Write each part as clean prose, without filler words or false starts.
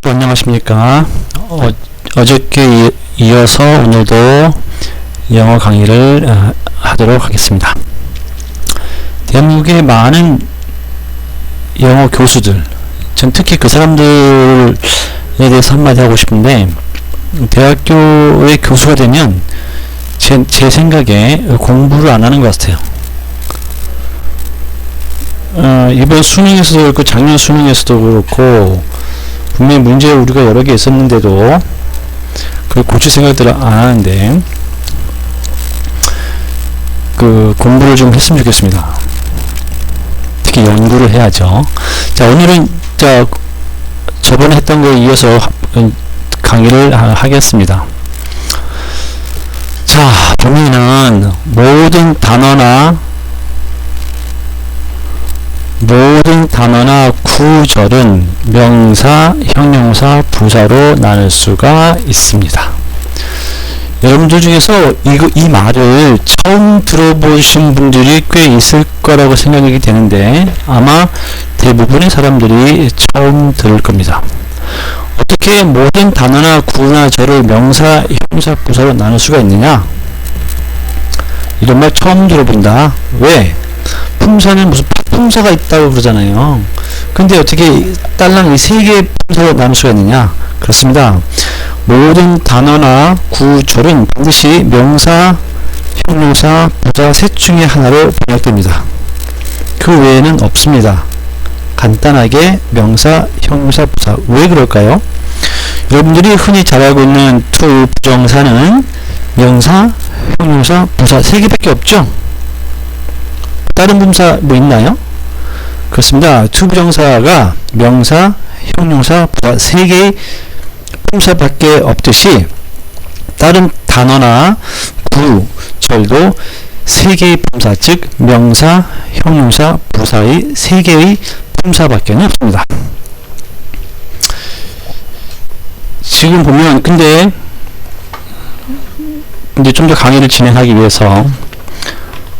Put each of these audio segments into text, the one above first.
안녕하십니까. 어저께 이어서 오늘도 영어 강의를 하도록 하겠습니다. 대한민국의 많은 영어 교수들, 전 특히 그 사람들에 대해서 한마디 하고 싶은데, 대학교의 교수가 되면 제 생각에 공부를 안 하는 것 같아요. 이번 수능에서도 그렇고 작년 수능에서도 그렇고 분명히 문제 우리가 여러 개 있었는데도 그 고칠 생각들을 안 하는데 그 공부를 좀 했으면 좋겠습니다. 특히 연구를 해야죠. 자, 오늘은 저번에 했던 거에 이어서 강의를 하겠습니다. 자, 보면은 모든 단어나 구절은 명사, 형용사, 부사로 나눌 수가 있습니다. 여러분들 중에서 이 말을 처음 들어보신 분들이 꽤 있을 거라고 생각이 되는데 아마 대부분의 사람들이 처음 들을 겁니다. 어떻게 모든 단어나 구나 절을 명사, 형용사, 부사로 나눌 수가 있느냐? 이런 말 처음 들어본다. 왜? 품사는 무슨 품사가 있다고 그러잖아요. 근데 어떻게 딸랑 이 세 개의 품사로 나눌 수가 있느냐? 그렇습니다. 모든 단어나 구절은 반드시 명사, 형용사, 부사 셋 중에 하나로 번역됩니다. 그 외에는 없습니다. 간단하게 명사, 형용사, 부사. 왜 그럴까요? 여러분들이 흔히 잘 알고 있는 to 부정사는 명사, 형용사, 부사 세 개밖에 없죠? 다른 분사 뭐 있나요? 그렇습니다. to 부정사가 명사, 형용사, 부사 세 개의 품사밖에 없듯이 다른 단어나 구절도 세 개의 품사, 즉 명사, 형용사, 부사의 세 개의 품사밖에 없습니다. 지금 보면 근데 좀 더 강의를 진행하기 위해서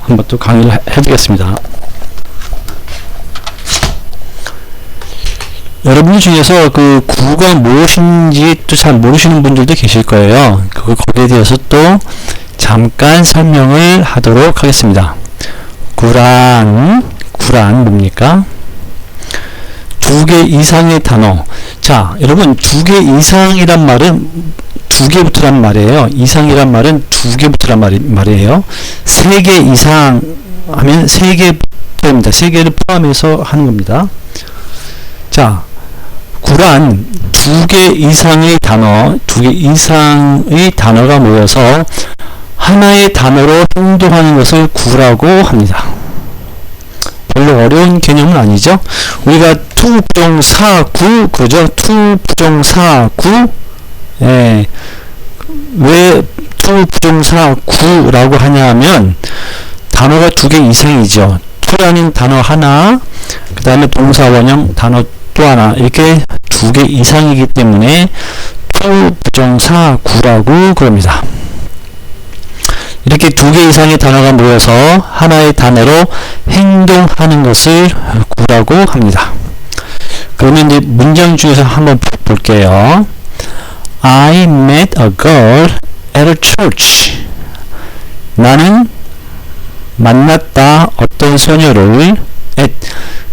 한번 또 강의를 해보겠습니다. 여러분 중에서 그 구가 무엇인지 또 잘 모르시는 분들도 계실 거예요. 거기에 대해서 또 잠깐 설명을 하도록 하겠습니다. 구란 뭡니까? 두 개 이상의 단어. 자, 여러분 두 개 이상이란 말은 두 개부터란 말이에요. 이상이란 말은 두 개부터란 말이에요. 세 개 이상 하면 세 개부터입니다. 세 개를 포함해서 하는 겁니다. 자, 구란 두 개 이상의 단어, 두 개 이상의 단어가 모여서 하나의 단어로 행동하는 것을 구라고 합니다. 별로 어려운 개념은 아니죠. 우리가 to 부정사 구 그러죠. to 부정사 구. 예. 왜 to 부정사 구라고 하냐면 단어가 두 개 이상이죠. to라는 단어 하나, 그 다음에 동사 원형 단어 또 하나, 이렇게 두 개 이상이기 때문에 to 부정사 구라고 그럽니다. 이렇게 두 개 이상의 단어가 모여서 하나의 단어로 행동하는 것을 구라고 합니다. 그러면 이제 문장 중에서 한번 볼게요. I met a girl at a church. 나는 만났다 어떤 소녀를 at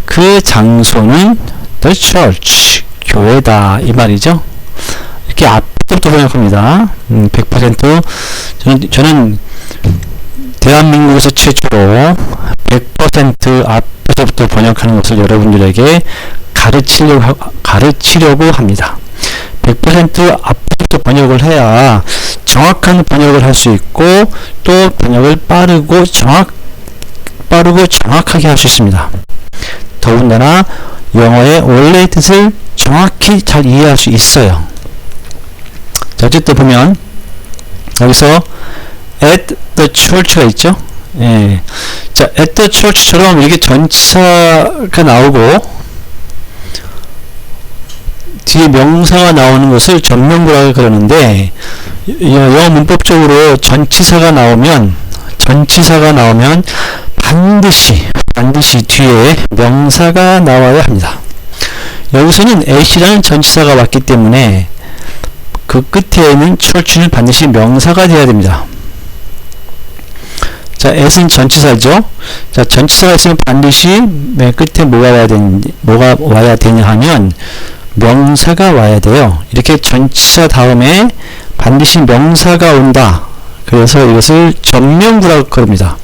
그 장소는 the church 교회다 이 말이죠. 이렇게 앞부터 번역합니다. 100% 저는 대한민국에서 최초로 100% 앞에서부터 번역하는 것을 여러분들에게 가르치려고 합니다. 100% 앞부터 번역을 해야 정확한 번역을 할 수 있고 또 번역을 빠르고 정확하게 할 수 있습니다. 더군다나 영어의 원래의 뜻을 정확히 잘 이해할 수 있어요. 자, 어쨌든 보면 여기서 at the church가 있죠. 예. 자, at the church처럼 이렇게 전치사가 나오고 뒤에 명사가 나오는 것을 전명구라고 그러는데 영어 문법적으로 전치사가 나오면 반드시 뒤에 명사가 나와야 합니다. 여기서는 at라는 전치사가 왔기 때문에 그 끝에 있는 church는 반드시 명사가 되어야 됩니다. 자, at은 전치사죠. 자, 전치사가 있으면 반드시 맨 끝에 뭐가 와야 되냐 하면 명사가 와야 돼요. 이렇게 전치사 다음에 반드시 명사가 온다. 그래서 이것을 전명구라고 그럽니다.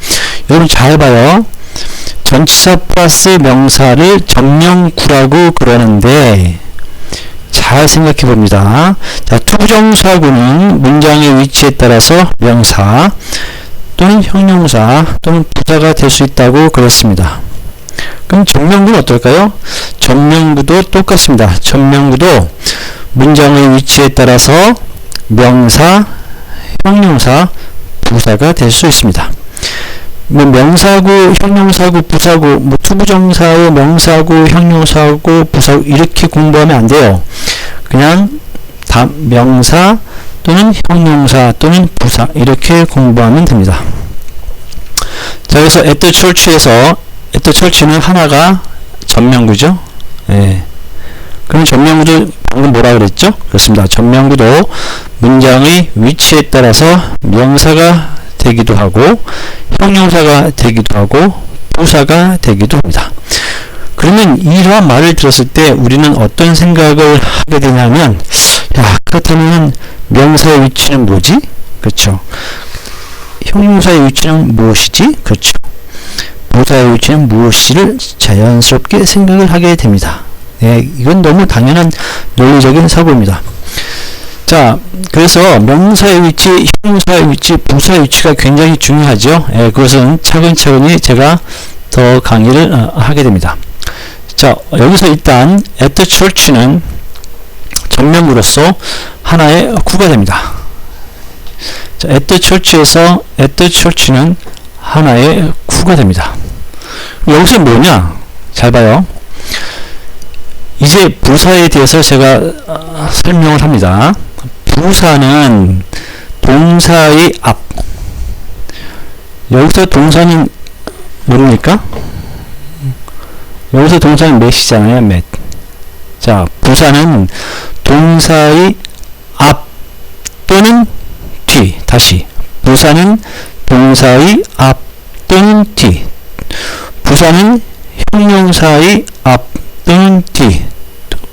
여러분 잘 봐요. 전치사 플러스 명사를 전명구라고 그러는데 잘 생각해 봅니다. 자, 투부정사구는 문장의 위치에 따라서 명사 또는 형용사 또는 부사가 될 수 있다고 그랬습니다. 그럼 전명구는 어떨까요? 전명구도 똑같습니다. 전명구도 문장의 위치에 따라서 명사, 형용사, 부사가 될 수 있습니다. 뭐 명사구, 형용사구, 부사구, 뭐 투부정사구, 명사구, 형용사구, 부사구 이렇게 공부하면 안 돼요. 그냥 다 명사 또는 형용사 또는 부사 이렇게 공부하면 됩니다. 자, 그래서 at the church에서 at the church는 하나가 전명구죠. 예. 그럼 전명구도 방금 뭐라 그랬죠? 그렇습니다. 전명구도 문장의 위치에 따라서 명사가 되기도 하고 형용사가 되기도 하고 부사가 되기도 합니다. 그러면 이러한 말을 들었을 때 우리는 어떤 생각을 하게 되냐면, 야, 그렇다면 명사의 위치는 뭐지? 그렇죠. 형용사의 위치는 무엇이지? 그렇죠. 부사의 위치는 무엇이를 자연스럽게 생각을 하게 됩니다. 네, 이건 너무 당연한 논리적인 사고입니다. 자, 그래서 명사의 위치, 형용사의 위치, 부사의 위치가 굉장히 중요하죠. 예, 그것은 차근차근히 제가 더 강의를 하게 됩니다. 자, 여기서 일단 at the church는 전명구로서 하나의 구가 됩니다. 자, at the church에서 at the church는 하나의 구가 됩니다. 여기서 뭐냐? 잘 봐요. 이제 부사에 대해서 제가 설명을 합니다. 부사는 동사의 앞. 여기서 동사는 모릅니까? 여기서 동사는 met이잖아요. met. 자, 부사는 동사의 앞 또는 뒤. 다시. 부사는 동사의 앞 또는 뒤. 부사는 형용사의 앞 또는 뒤.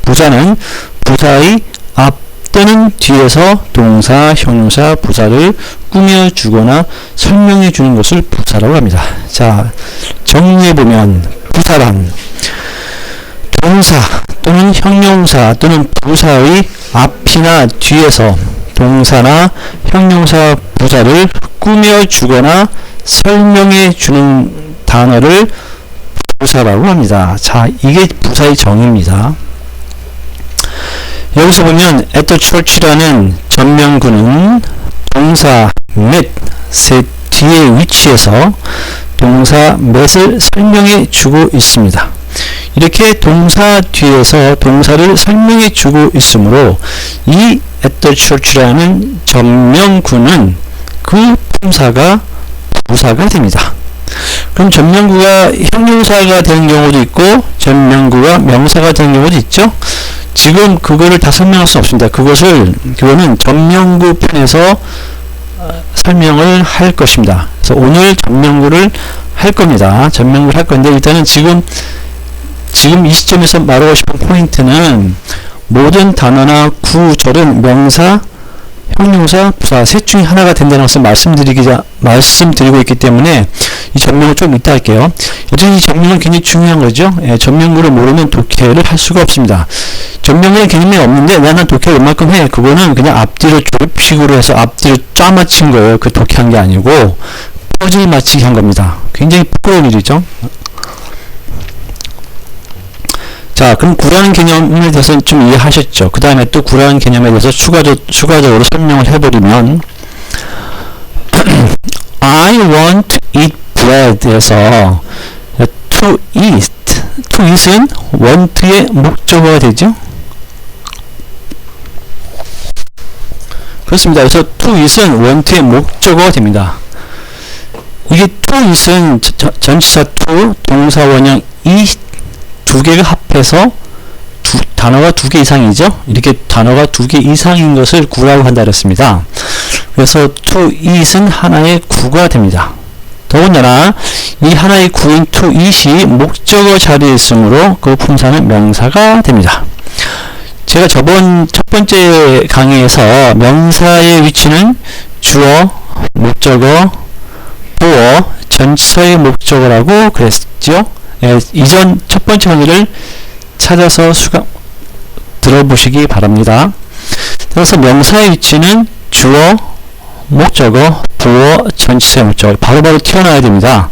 부사는 부사의 앞 또는 뒤에서 동사, 형용사, 부사를 꾸며주거나 설명해주는 것을 부사라고 합니다. 자, 정리해보면 부사란 동사 또는 형용사 또는 부사의 앞이나 뒤에서 동사나 형용사, 부사를 꾸며주거나 설명해주는 단어를 부사라고 합니다. 자, 이게 부사의 정의입니다. 여기서 보면 at the church라는 전명구는 동사 met 뒤에 위치해서 동사 met을 설명해 주고 있습니다. 이렇게 동사 뒤에서 동사를 설명해 주고 있으므로 이 at the church라는 전명구는 그 품사가 부사가 됩니다. 그럼 전명구가 형용사가 되는 경우도 있고 전명구가 명사가 되는 경우도 있죠. 지금 그거를 다 설명할 수 없습니다. 그거는 전명구 편에서 설명을 할 것입니다. 그래서 오늘 전명구를 할 겁니다. 전명구를 할 건데 일단은 지금 이 시점에서 말하고 싶은 포인트는 모든 단어나 구절은 명사, 형용사, 부사 셋 중에 하나가 된다는 것을 말씀드리고 있기 때문에 이 전명을 좀 이따 할게요. 여전히 이 전명은 굉장히 중요한 거죠. 예, 전명구를 모르면 독해를 할 수가 없습니다. 전명은 개념이 없는데 나는 독해를 웬만큼 해. 그거는 그냥 앞뒤로 졸픽으로 해서 앞뒤로 쫙 맞춘 거예요. 그 독해한 게 아니고 퍼즐 맞추기 한 겁니다. 굉장히 부끄러운 일이죠. 자, 그럼 구라는 개념에 대해서는 좀 이해하셨죠? 그 다음에 또 구라는 개념에 대해서 추가적으로 설명을 해버리면 I want to eat bread에서 to eat은 want의 목적어가 되죠? 그렇습니다. 그래서 to eat은 want의 목적어가 됩니다. 이게 to eat은 전치사 to, 동사 원형 eat 두 개가 합해서 단어가 두 개 이상이죠. 이렇게 단어가 두 개 이상인 것을 구라고 한다 그랬습니다. 그래서 to it은 하나의 구가 됩니다. 더군다나 이 하나의 구인 to it이 목적어 자리에 있으므로 그 품사는 명사가 됩니다. 제가 저번 첫 번째 강의에서 명사의 위치는 주어, 목적어, 보어, 전치사의 목적어라고 그랬죠. 이전 첫 번째 강의를 찾아서 들어보시기 바랍니다. 그래서 명사의 위치는 주어, 목적어, 보어, 전치사의 목적어 바로바로 튀어나와야 됩니다.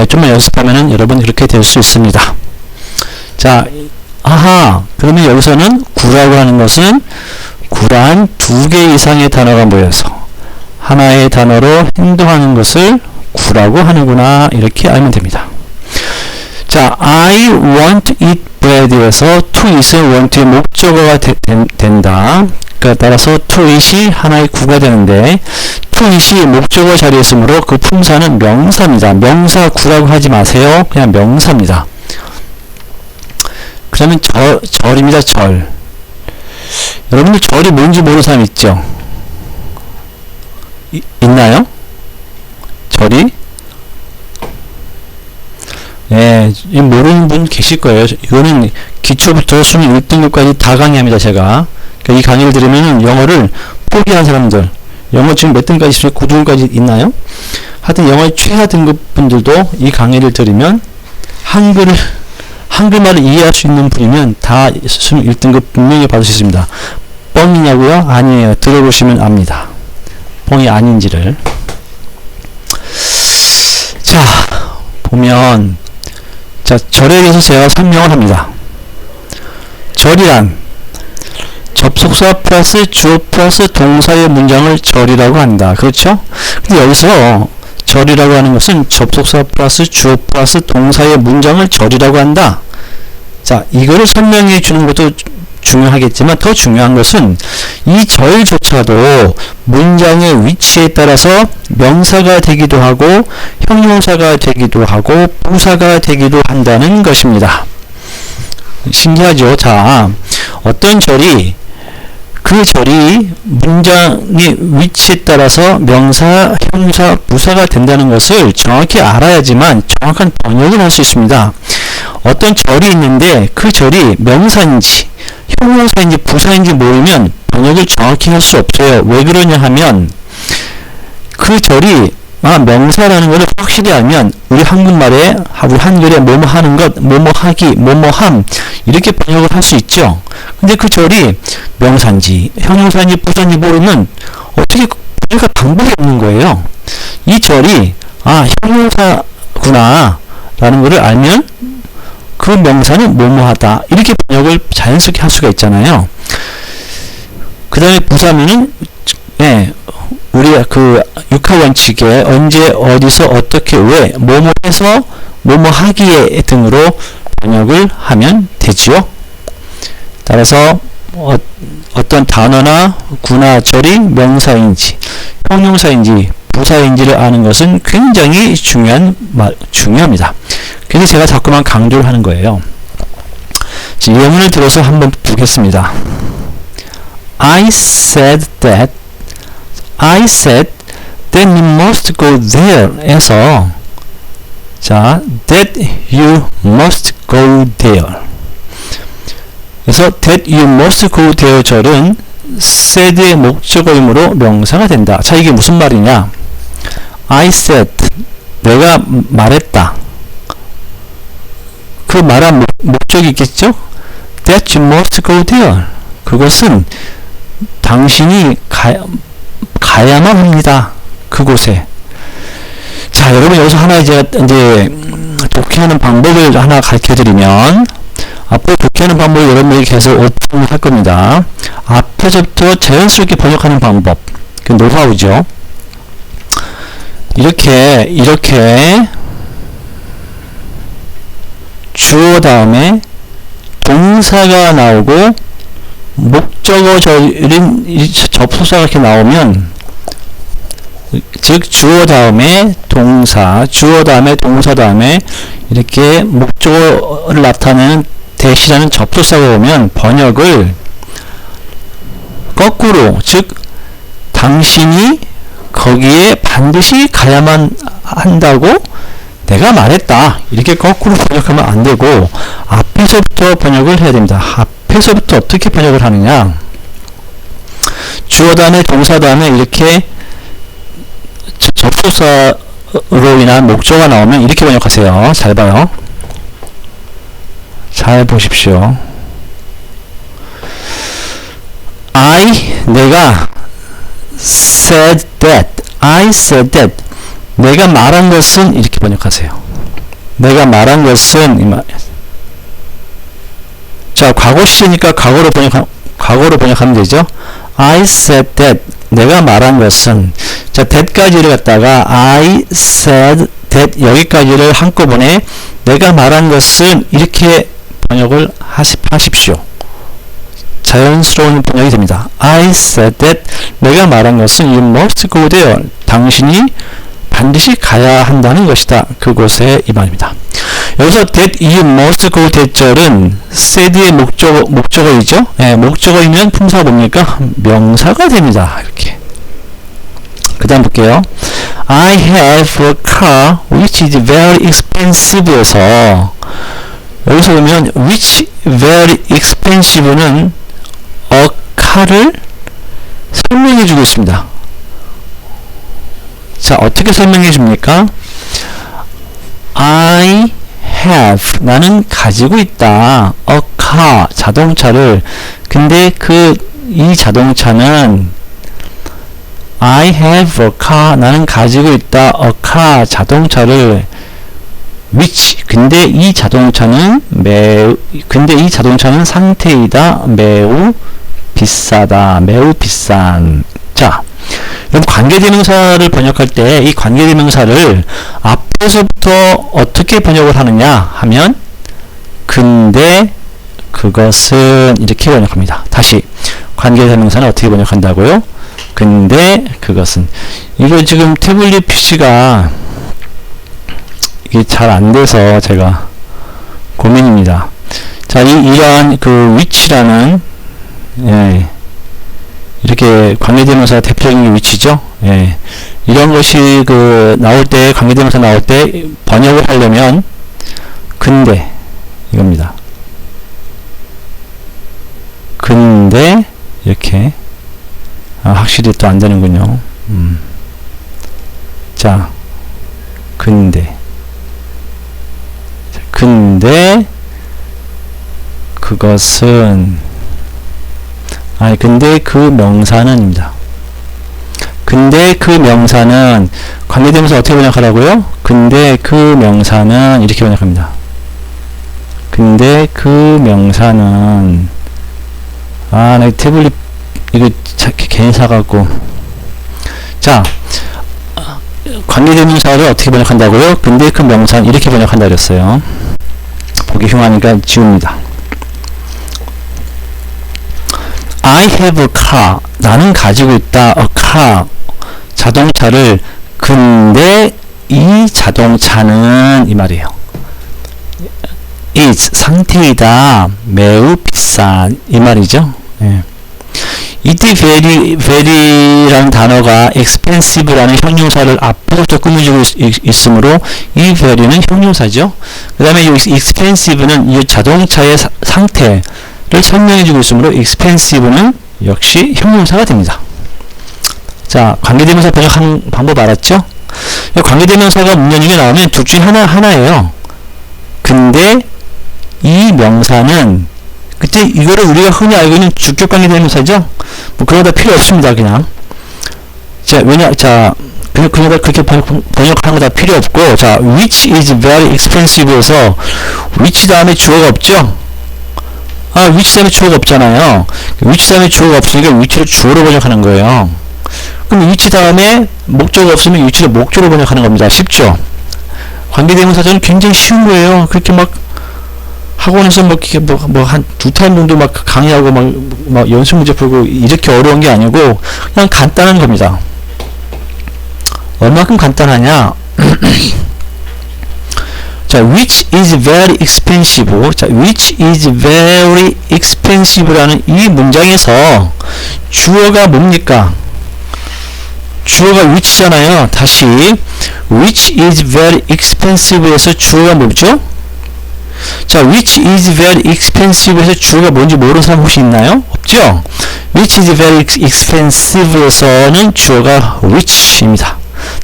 좀만 연습하면 여러분 이렇게 될 수 있습니다. 자, 그러면 여기서는 구라고 하는 것은 구란 두 개 이상의 단어가 모여서 하나의 단어로 행동하는 것을 구라고 하는구나, 이렇게 알면 됩니다. 자, I want to eat bread에서 to it은 want의 목적어가 된다. 따라서 to it이 하나의 구가 되는데 to it이 목적어 자리에 있으므로 그 품사는 명사입니다. 명사 구라고 하지 마세요. 그냥 명사입니다. 그러면 절입니다. 절. 여러분들 절이 뭔지 모르는 사람 있죠? 있나요? 절이? 모르는 분 계실 거예요. 이거는 기초부터 수능 1등급까지 다 강의합니다, 제가. 그러니까 이 강의를 들으면 영어를 포기한 사람들, 영어 지금 몇 등까지 있어요? 9등급까지 있나요? 하여튼 영어의 최하 등급 분들도 이 강의를 들으면 한글말을 이해할 수 있는 분이면 다 수능 1등급 분명히 받을 수 있습니다. 뻥이냐고요? 아니에요. 들어보시면 압니다. 뻥이 아닌지를. 자, 보면, 자, 절에 대해서 제가 설명을 합니다. 절이란 접속사 플러스 주어 플러스 동사의 문장을 절이라고 한다. 그렇죠? 근데 여기서 절이라고 하는 것은 접속사 플러스 주어 플러스 동사의 문장을 절이라고 한다. 자, 이거를 설명해 주는 것도 중요하겠지만 더 중요한 것은 이 절조차도 문장의 위치에 따라서 명사가 되기도 하고 형용사가 되기도 하고 부사가 되기도 한다는 것입니다. 신기하죠? 자, 어떤 절이 그 절이 문장의 위치에 따라서 명사, 형용사, 부사가 된다는 것을 정확히 알아야지만 정확한 번역을 할 수 있습니다. 어떤 절이 있는데 그 절이 명사인지 형용사인지 부사인지 모르면 번역을 정확히 할 수 없어요. 왜 그러냐 하면 그 절이 명사라는 것을 확실히 알면 우리 한글말에, 우리 한글에 뭐뭐 하는 것, 뭐뭐 하기, 뭐뭐 함 이렇게 번역을 할 수 있죠. 근데 그 절이 명사인지 형용사인지 부사인지 모르면 어떻게 번역할 방법이 없는 거예요. 이 절이 형용사구나 라는 것을 알면 그 명사는 뭐뭐하다 이렇게 번역을 자연스럽게 할 수가 있잖아요. 그 다음에 부사면은 우리가 그 육하 원칙에 언제 어디서 어떻게 왜 뭐뭐 해서 뭐뭐 하기에 등으로 번역을 하면 되지요. 따라서 어떤 단어나 구나 절이 명사인지 형용사인지 부사인지를 아는 것은 굉장히 중요합니다. 그래서 제가 자꾸만 강조를 하는 거예요. 예문을 들어서 한번 보겠습니다. I said that you must go there 에서 자, that you must go there 그래서 that you must go there 절은 said의 목적어이므로 명사가 된다. 자, 이게 무슨 말이냐? I said 내가 말했다. 그 말한 목적이 있겠죠? That you must go there. 그것은 당신이 가야만 합니다. 그곳에. 자, 여러분 여기서 하나 이제 독해하는 방법을 하나 가르쳐드리면 앞으로 독해하는 방법을 여러분들이 계속 오픈을 할 겁니다. 앞에서부터 자연스럽게 번역하는 방법. 그 노하우죠. 이렇게 주어 다음에 동사가 나오고 목적어 절인 접속사가 이렇게 나오면 즉 주어 다음에 동사, 주어 다음에 동사 다음에 이렇게 목적어를 나타내는 that이라는 접속사가 오면 번역을 거꾸로, 즉 당신이 거기에 반드시 가야만 한다고 내가 말했다, 이렇게 거꾸로 번역하면 안 되고 앞에서부터 번역을 해야 됩니다. 앞에서부터 어떻게 번역을 하느냐, 주어 다음에 동사 다음에 이렇게 접속사로 인한 목적어가 나오면 이렇게 번역하세요. 잘 봐요. 잘 보십시오. 내가 said that, I said that, 내가 말한 것은, 이렇게 번역하세요. 내가 말한 것은, 이 말. 자, 과거 시제니까 과거로 번역하면 되죠. I said that, 내가 말한 것은. 자, that까지를 갖다가 I said that, 여기까지를 한꺼번에 내가 말한 것은, 이렇게 번역을 하십시오. 자연스러운 번역이 됩니다. I said that, 내가 말한 것은 you must go there, 당신이 반드시 가야 한다는 것이다, 그곳에, 이 말입니다. 여기서 that you must go that 절은 said의 목적어이죠. 예, 목적어이면 품사가 뭡니까? 명사가 됩니다. 이렇게. 그 다음 볼게요. I have a car which is very expensive에서 여기서 보면 which very expensive는 a car를 설명해 주고 있습니다. 자, 어떻게 설명해 줍니까? I have, 나는 가지고 있다, a car, 자동차를. 근데 이 자동차는 I have a car, 나는 가지고 있다, a car, 자동차를 which, 근데 이 자동차는 상태이다, 매우 비싸다, 매우 비싼. 자, 그럼 관계대명사를 번역할 때 이 관계대명사를 앞에서부터 어떻게 번역을 하느냐 하면 근데 그것은, 이렇게 번역합니다. 다시, 관계대명사는 어떻게 번역한다고요? 근데 그것은. 이거 지금 태블릿 PC가 이게 잘 안 돼서 제가 고민입니다. 자, 이러한 which라는, 예, 이렇게 관계대명사 대표적인 게 위치죠. 예. 이런 것이 나올 때, 관계대명사 나올 때 번역을 하려면 근데 이겁니다. 근데 이렇게. 확실히 또 안 되는군요. 자, 근데 그것은, 근데 그 명사는입니다. 근데 그 명사는, 관계대명사 어떻게 번역하라고요? 근데 그 명사는, 이렇게 번역합니다. 근데 그 명사는, 나 태블릿 이거 괜히 사갖고. 자, 관계대명사를 어떻게 번역한다고요? 근데 그 명사는 이렇게 번역한다 그랬어요. 보기 흉하니까 지웁니다. I have a car, 나는 가지고 있다, a car, 자동차를. 근데 이 자동차는, 이 말이에요. is, 상태이다, 매우 비싼, 이 말이죠. 예. 이때 very라는 단어가 expensive라는 형용사를 앞으로부터 꾸며주고 있으므로 이 very는 형용사죠. 그 다음에 이 expensive는 이 자동차의 상태를 설명해주고 있으므로 expensive는 역시 형용사가 됩니다. 자, 관계대명사 번역하는 방법 알았죠? 관계대명사가 문장 중에 나오면 둘 중에 하나예요. 근데 이 명사는, 그때 이거를 우리가 흔히 알고 있는 주격 관계대명사죠? 뭐 그런 거 필요 없습니다, 그냥. 자, 그냥 다 그렇게 번역하는 거 다 필요 없고, 자, which is very expensive에서 which 다음에 주어가 없죠? which 다음에 주어가 없잖아요. which 다음에 주어가 없으니까 which를 주어로 번역하는 거예요. 그럼 which 다음에 목적어가 없으면 which를 목적으로 번역하는 겁니다. 쉽죠? 관계대명사전은 굉장히 쉬운 거예요. 그렇게 막 학원에서 한 2타임 정도 막 강의하고 막 연습 문제 풀고 이렇게 어려운 게 아니고 그냥 간단한 겁니다. 얼마큼 간단하냐? 자, which is very expensive. 자, which is very expensive라는 이 문장에서 주어가 뭡니까? 주어가 which잖아요. 다시 which is very expensive에서 주어가 뭐죠? 자, which is very expensive에서 주어가 뭔지 모르는 사람 혹시 있나요? 없죠? which is very expensive에서는 주어가 which입니다.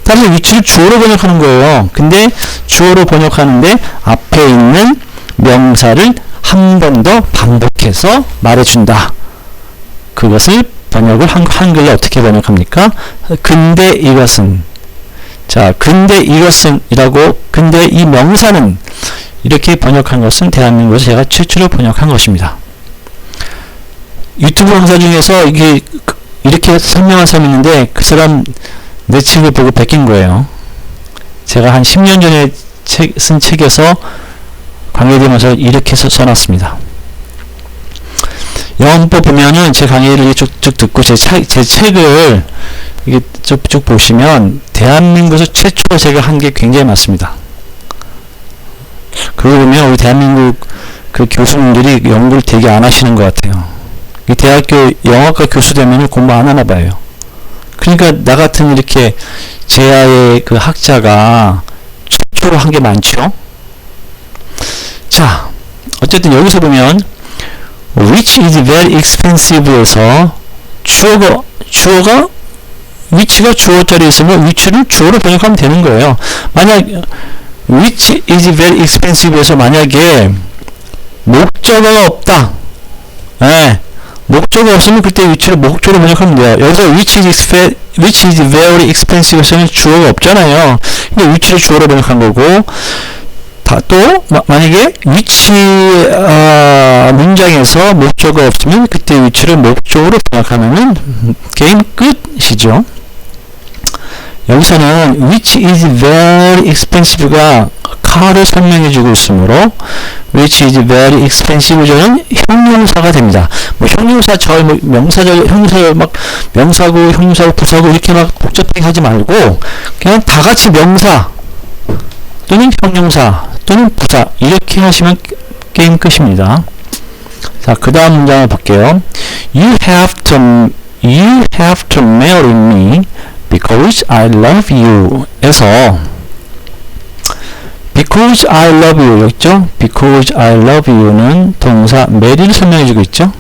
따라서 which를 주어로 번역하는 거예요. 근데 주어로 번역하는데 앞에 있는 명사를 한 번 더 반복해서 말해준다. 그것을 번역을 한글로 어떻게 번역합니까? 근데 이것은, 자, 근데 이것은 이라고, 근데 이 명사는 이렇게 번역한 것은 대한민국에서 제가 최초로 번역한 것입니다. 유튜브 강사 중에서 이렇게 설명한 사람이 있는데 그 사람 내 책을 보고 베낀 거예요. 제가 한 10년 전에 쓴 책에서 강의되면서 이렇게 써놨습니다. 영어문법 보면은 제 강의를 쭉 듣고 제 책을 이게 쭉 보시면 대한민국에서 최초로 제가 한 게 굉장히 많습니다. 그러고 보면 우리 대한민국 그 교수님들이 연구를 되게 안 하시는 것 같아요. 이 대학교 영어과 교수 되면 공부 안 하나 봐요. 그러니까 나 같은 이렇게 제아의 그 학자가 최초로 한 게 많죠. 자, 어쨌든 여기서 보면 which is very expensive에서 주어가 which가 주어 자리에 있으면 which를 주어로 번역하면 되는 거예요. 만약 which is very expensive에서 만약에 목적어가 없다. 네. 목적어가 없으면 그때 which를 목적어로 번역하면 돼요. 여기서 which is very expensive에서는 주어가 없잖아요. 근데 which를 주어로 번역한 거고, 또 만약에 which 문장에서 목적어가 없으면 그때 which를 목적어로 번역하면은 게임 끝이죠. 여기서는 which is very expensive가 car를 설명해주고 있으므로 which is very expensive는 형용사가 됩니다. 뭐 형용사 절, 뭐 명사절, 형용사절 막 명사고 형용사고 부사고 이렇게 막 복잡하게 하지 말고 그냥 다 같이 명사 또는 형용사 또는 부사 이렇게 하시면 게임 끝입니다. 자, 그 다음 문장을 볼게요. You have to marry me because I love you 에서 because I love you 였죠? because I love you는 동사 marry를 설명해주고 있죠?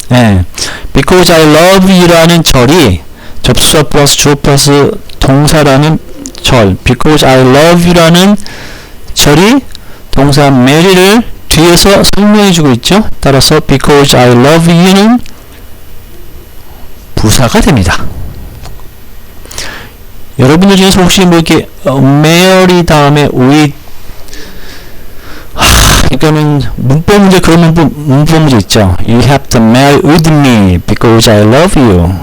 네. because I love you라는 절이 접수사 플러스 주어 플러스 동사라는 절 because I love you라는 절이 동사 marry를 뒤에서 설명해주고 있죠? 따라서 because I love you는 부사가 됩니다. 여러분들 중에서 혹시 뭐 이렇게 marry 다음에 with 그러니까는 문법 문제 그런 문법 문제 있죠. You have to marry with me because I love you.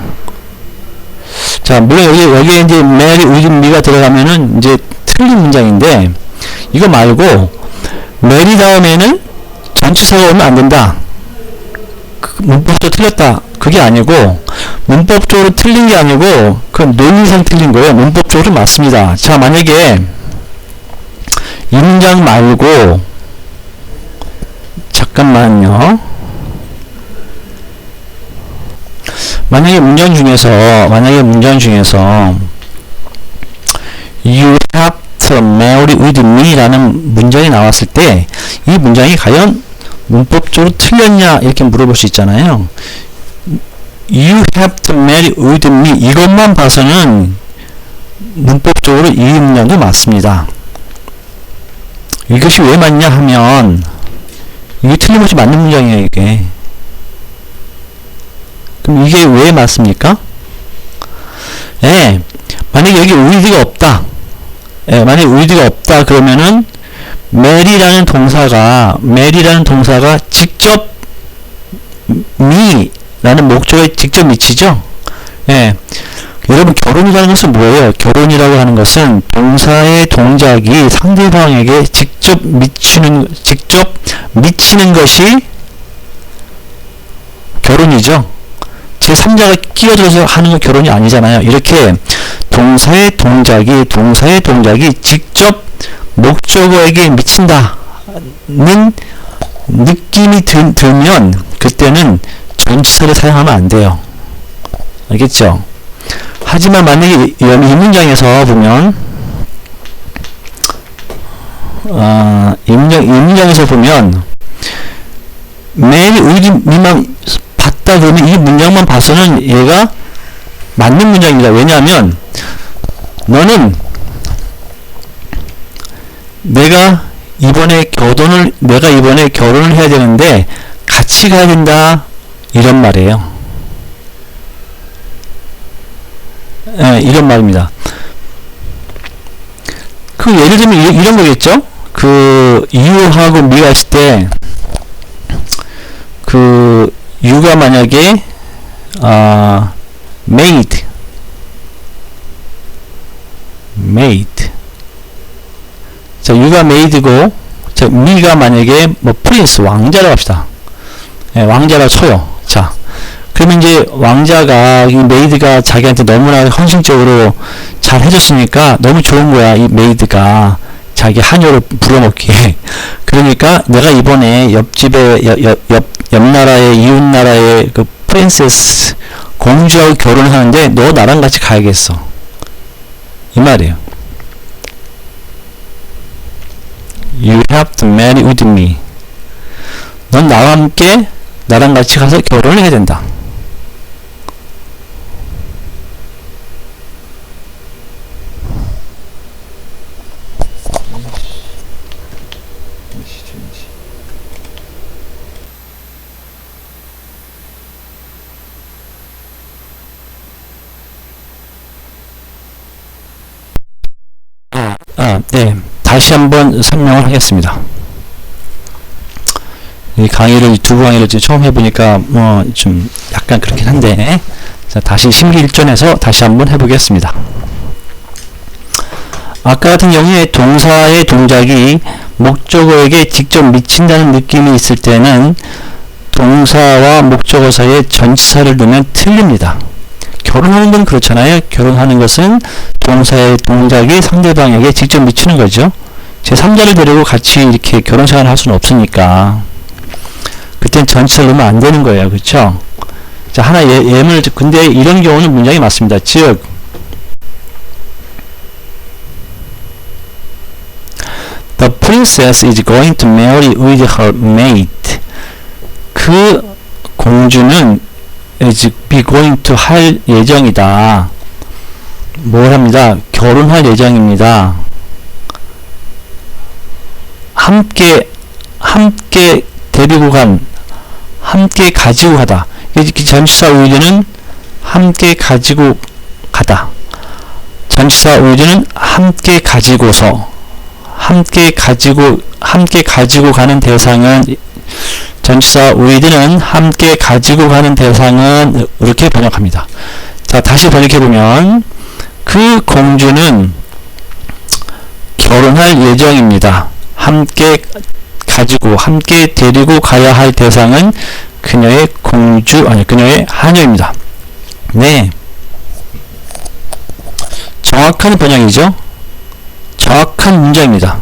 자, 물론 여기에 이제 marry with me가 들어가면은 이제 틀린 문장인데 이거 말고 marry 다음에는 전치사가 오면 안 된다. 문법도 틀렸다. 그게 아니고 문법적으로 틀린 게 아니고 그건 논리상 틀린 거예요. 문법적으로 맞습니다. 자, 만약에 이 문장 말고 잠깐만요. 만약에 문장 중에서 You have to marry with me 라는 문장이 나왔을 때 이 문장이 과연 문법적으로 틀렸냐 이렇게 물어볼 수 있잖아요. You have to marry with me 이것만 봐서는 문법적으로 이 문장도 맞습니다. 이것이 왜 맞냐 하면 이게 틀림없이 맞는 문장이에요. 이게 그럼 이게 왜 맞습니까? 예, 만약에 여기 with가 없다. 예, 만약에 with가 없다 그러면은 marry라는 동사가 직접 me라는 목적에 직접 미치죠. 예, 여러분 결혼이라는 것은 뭐예요? 결혼이라고 하는 것은 동사의 동작이 상대방에게 직접 미치는 것이 결혼이죠. 제3자가 끼어들어서 하는 건 결혼이 아니잖아요. 이렇게 동사의 동작이 직접 목적어에게 미친다는 느낌이 들면 그때는 전치사를 사용하면 안 돼요. 알겠죠? 하지만 만약에 이 문장에서 보면 이 문장에서 보면 매일 우리만 봤다 그러면 이 문장만 봐서는 얘가 맞는 문장입니다. 왜냐하면 너는 내가 이번에 결혼을 해야 되는데 같이 가야 된다 이런 말이에요. 예, 이런 말입니다. 그 예를 들면 이런 거겠죠? 그 you하고 me가 있을 때 그 you가 만약에 maid 자, you가 maid고 자, me가 만약에 뭐 prince 왕자라고 합시다. 예, 왕자라고 쳐요. 자, 그러면 이제 왕자가 이 메이드가 자기한테 너무나 헌신적으로 잘 해줬으니까 너무 좋은 거야. 이 메이드가 자기 하녀를 부려먹기에. 그러니까 내가 이번에 옆집에 옆 나라의 이웃 나라의 그 프린세스 공주하고 결혼을 하는데 너 나랑 같이 가야겠어. 이 말이에요. You have to marry with me. 넌 나와 함께 나랑 같이 가서 결혼을 해야 된다. 네. 다시 한번 설명을 하겠습니다. 이 강의를, 두 강의를 처음 해보니까, 좀, 약간 그렇긴 한데, 자, 다시 심기일전에서 다시 한번 해보겠습니다. 아까 같은 경우에 동사의 동작이 목적어에게 직접 미친다는 느낌이 있을 때는 동사와 목적어 사이에 전치사를 두면 틀립니다. 결혼하는 건 그렇잖아요. 결혼하는 것은 동사의 동작이 상대방에게 직접 미치는 거죠. 제3자를 데리고 같이 이렇게 결혼생활을 할 수는 없으니까 그땐 전치사를 넣으면 안 되는 거예요. 그렇죠? 자, 하나 예문을 근데 이런 경우는 문장이 맞습니다. 즉 The princess is going to marry with her maid. 그 공주는 is be going to 할 예정이다. 뭘 합니다? 결혼할 예정입니다. 함께 데리고 간, 함께 가지고 가다. 전치사 with 는 함께 가지고 가다. 전치사 with 는 함께 가지고서, 함께 가지고 가는 대상은, 전치사 with는 함께 가지고 가는 대상은 이렇게 번역합니다. 자, 다시 번역해보면 그 공주는 결혼할 예정입니다. 함께 데리고 가야 할 대상은 그녀의 그녀의 하녀입니다. 네. 정확한 번역이죠. 정확한 문장입니다.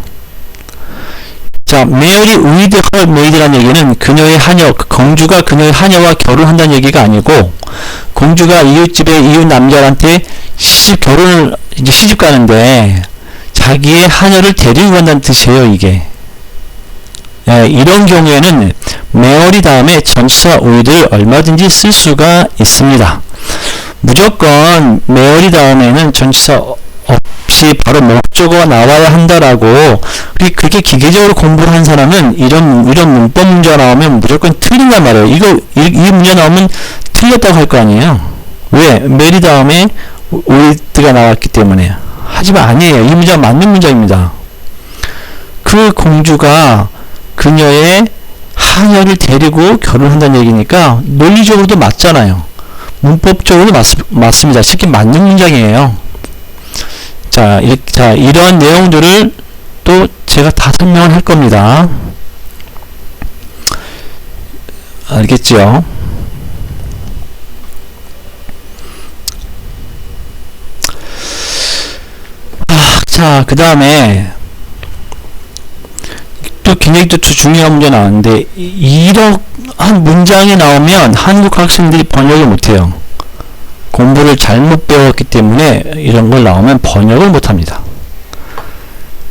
자, marry with her maid라는 얘기는 그녀의 하녀, 공주가 그녀의 하녀와 결혼한다는 얘기가 아니고, 공주가 이웃집의 이웃 남자한테 결혼을, 이제 시집 가는데, 자기의 하녀를 데리고 간다는 뜻이에요, 이게. 예, 이런 경우에는 marry 다음에 전치사 with를 얼마든지 쓸 수가 있습니다. 무조건 marry 다음에는 전치사 없이 바로 목적어가 나와야 한다라고 그렇게 기계적으로 공부를 한 사람은 이런 문법 문제가 나오면 무조건 틀린단 말이에요. 이 문제 나오면 틀렸다고 할 거 아니에요. 왜? marry 다음에 with가 나왔기 때문에. 하지만 아니에요. 이 문제가 맞는 문제입니다. 그 공주가 그녀의 하녀를 데리고 결혼한다는 얘기니까 논리적으로도 맞잖아요. 문법적으로도 맞습니다. 쉽게 맞는 문장이에요. 자, 이러한 내용들을 또 제가 다 설명을 할 겁니다. 알겠죠? 자, 그 다음에 또 굉장히 또 중요한 문제 나왔는데, 이러한 문장이 나오면 한국 학생들이 번역을 못해요. 공부를 잘못 배웠기 때문에 이런 걸 나오면 번역을 못합니다.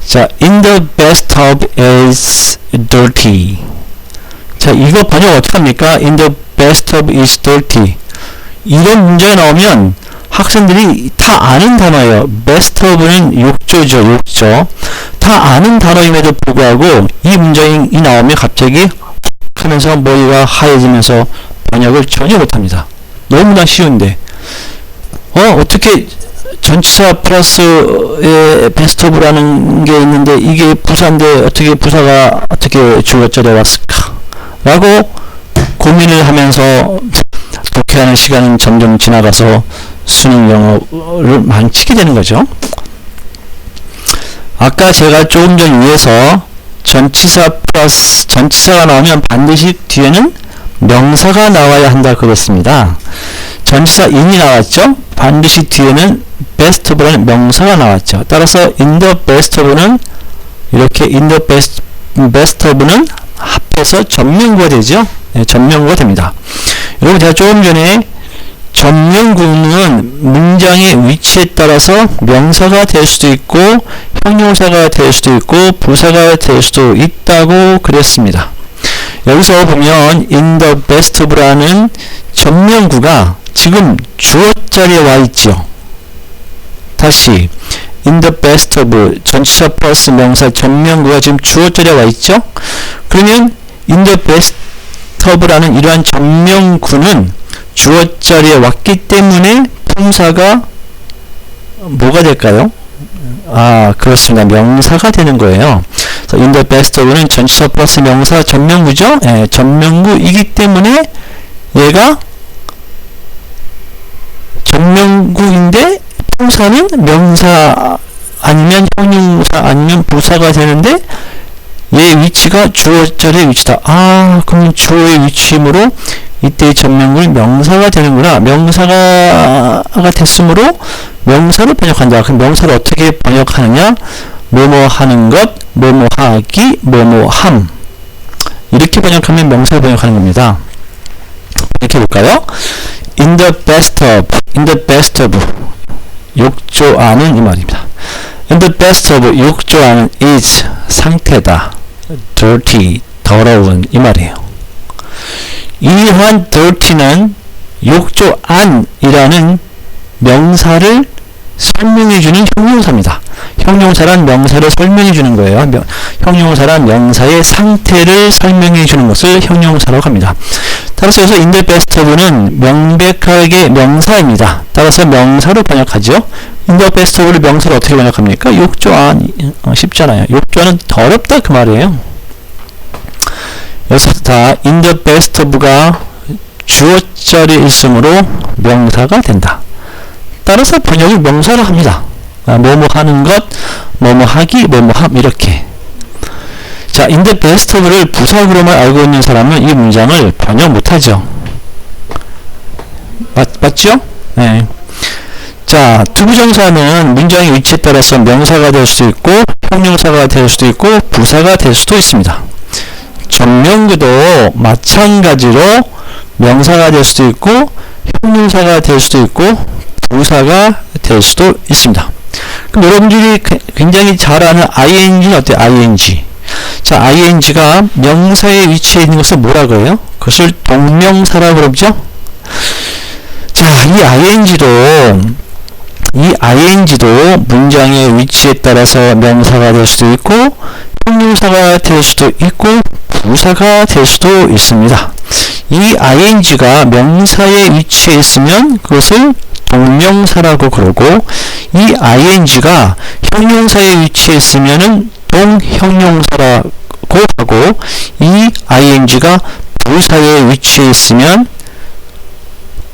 자, in the bathtub is dirty. 자, 이거 번역 어떻게 합니까? in the bathtub is dirty. 이런 문제가 나오면 학생들이 다 아는 단어예요. bathtub는 욕조죠, 욕조. 다 아는 단어임에도 불구하고 이 문장이 나오면 갑자기 하면서 머리가 하얘지면서 번역을 전혀 못합니다. 너무나 쉬운데 어떻게 전치사 플러스에 bathtub라는 게 있는데 이게 부사인데 어떻게 부사가 어떻게 주어절에 왔을까? 라고 고민을 하면서 독해하는 시간은 점점 지나가서 수능 영어를 망치게 되는 거죠. 아까 제가 조금 전 위에서 전치사 플러스 전치사가 나오면 반드시 뒤에는 명사가 나와야 한다 그랬습니다. 전치사 in이 나왔죠? 반드시 뒤에는 bathtub라는 명사가 나왔죠. 따라서 in the bathtub는 이렇게 in the bathtub는 합해서 전명구가 되죠. 네, 전명구가 됩니다. 여러분 제가 조금 전에 전명구는 문장의 위치에 따라서 명사가 될 수도 있고 형용사가 될 수도 있고 부사가 될 수도 있다고 그랬습니다. 여기서 보면 in the bathtub라는 전명구가 지금 주어 자리에 와 있죠. 다시 in the bathtub 전치사 플러스 명사 전명구가 지금 주어 자리에 와 있죠. 그러면 in the bathtub라는 이러한 전명구는 주어 자리에 왔기 때문에 품사가 뭐가 될까요? 그렇습니다. 명사가 되는 거예요. 그래서 in the bathtub는 전치사 플러스 명사 전명구죠. 예, 전명구이기 때문에 얘가 전명구인데 품사는 명사 아니면 형용사 아니면 부사가 되는데 얘 위치가 주어 자리의 위치다. 그럼 주어의 위치이므로 이때의 전명구는 명사가 되는구나. 명사가 됐으므로 명사를 번역한다. 그럼 명사를 어떻게 번역하느냐? 뭐뭐 하는 것, 뭐뭐 하기, 뭐뭐 함. 이렇게 번역하면 명사를 번역하는 겁니다. 이렇게 볼까요? in the bathtub, in the bathtub. 욕조 안은 이 말입니다. in the bathtub, 욕조 안은 is 상태다. dirty, 더러운 이 말이에요. 이러한 dirty는 욕조 안이라는 명사를 설명해주는 형용사입니다. 형용사란 명사를 설명해주는 거예요. 형용사란 명사의 상태를 설명해주는 것을 형용사라고 합니다. 따라서 여기서 in the bathtub는 명백하게 명사입니다. 따라서 명사로 번역하죠. in the bathtub를 명사로 어떻게 번역합니까? 욕조 안, 쉽잖아요. 욕조 안은 더럽다 그 말이에요. 여기서 다 in the bathtub가 주어 자리에 있으므로 명사가 된다. 따라서 번역을 명사로 합니다. 뭐뭐 하는 것, 뭐뭐 하기, 뭐뭐 함 이렇게. 자, in the bathtub를 부사구로만 알고 있는 사람은 이 문장을 번역 못하죠. 맞죠? 네. 자, 투부정사는 문장의 위치에 따라서 명사가 될 수도 있고 형용사가 될 수도 있고 부사가 될 수도 있습니다. 전명구도 마찬가지로 명사가 될 수도 있고 형용사가 될 수도 있고 부사가 될 수도 있습니다. 그럼 여러분들이 굉장히 잘 아는 ing는 어때요? ing. 자, ing가 명사의 위치에 있는 것을 뭐라고 해요? 그것을 동명사라고 그러죠? 자, 이 ing도 문장의 위치에 따라서 명사가 될 수도 있고 형용사가 될 수도 있고 부사가 될 수도 있습니다. 이 ing가 명사의 위치에 있으면 그것을 동명사라고 그러고 이 ing가 형용사의 위치에 있으면은 동형용사라고 하고 이 ing가 부사의 위치에 있으면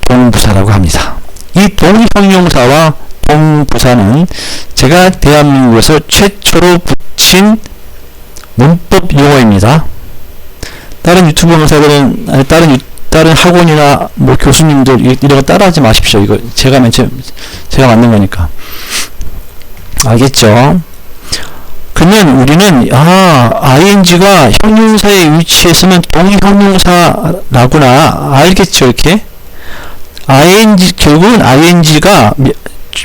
동부사라고 합니다. 이 동형용사와 동부사는 제가 대한민국에서 최초로 붙인 문법 용어입니다. 다른 유튜브 강사들은 다른 학원이나 뭐 교수님들 이런 거 따라하지 마십시오. 이거 제가 만든 거니까. 알겠죠? 그러면 우리는 ing가 형용사의 위치에서는 동형용사라구나 알겠죠? 이렇게 결국은 ing가